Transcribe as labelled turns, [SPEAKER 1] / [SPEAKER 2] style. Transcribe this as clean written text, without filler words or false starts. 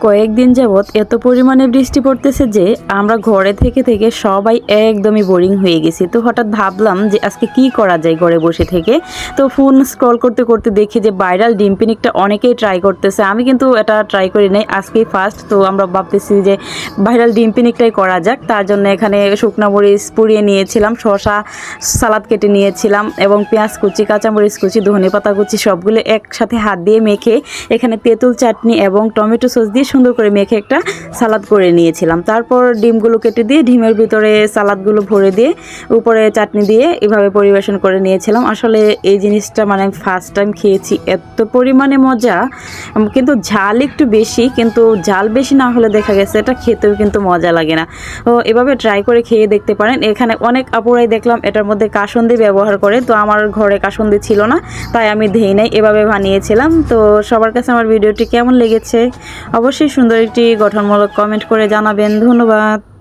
[SPEAKER 1] কয়েকদিন যাবৎ এত পরিমাণে বৃষ্টি পড়তেছে যে আমরা ঘরে থেকে থেকে সবাই একদমই বোরিং হয়ে গেছি। তো হঠাৎ ভাবলাম যে আজকে কি করা যায় ঘরে বসে থেকে। তো ফোন স্ক্রল করতে করতে দেখি যে ভাইরাল ডিম পিকনিকটা অনেকেই ট্রাই করতেছে। আমি কিন্তু এটা ট্রাই করি নাই, আজকেই ফার্স্ট। তো আমরা ভাবতেছি যে ভাইরাল ডিম পিকনিকটাই করা যাক। তার জন্য এখানে শুকনো মরিচ পুড়িয়ে নিয়েছিলাম, শসা সালাদ কেটে নিয়েছিলাম এবং পেঁয়াজ কুচি, কাঁচামরিচ কুচি, ধনেপাতা কুচি সবগুলো একসাথে হাত দিয়ে মেখে এখানে তেঁতুল চাটনি এবং টমেটো সস দিয়ে সুন্দর করে মেখে একটা সালাদ করে নিয়েছিলাম। তারপর ডিমগুলো কেটে দিয়ে ডিমের ভিতরে সালাদগুলো ভরে দিয়ে উপরে চাটনি দিয়ে এভাবে পরিবেশন করে নিয়েছিলাম। আসলে এই জিনিসটা মানে ফার্স্ট টাইম খেয়েছি, এত পরিমাণে মজা। কিন্তু ঝাল একটু বেশি, কিন্তু ঝাল বেশি না হলে দেখা গেছে এটা খেতেও কিন্তু মজা লাগে না। তো এভাবে ট্রাই করে খেয়ে দেখতে পারেন। এখানে অনেক আপুরাই দেখলাম এটার মধ্যে কাসুন্দি ব্যবহার করে, তো আমার ঘরে কাসুন্দি ছিল না, তাই আমি দেই নাই, এভাবে বানিয়েছিলাম। তো সবার কাছে আমার ভিডিওটি কেমন লেগেছে অবশ্যই সুন্দর একটি গঠনমূলক কমেন্ট করে জানাবেন। ধন্যবাদ।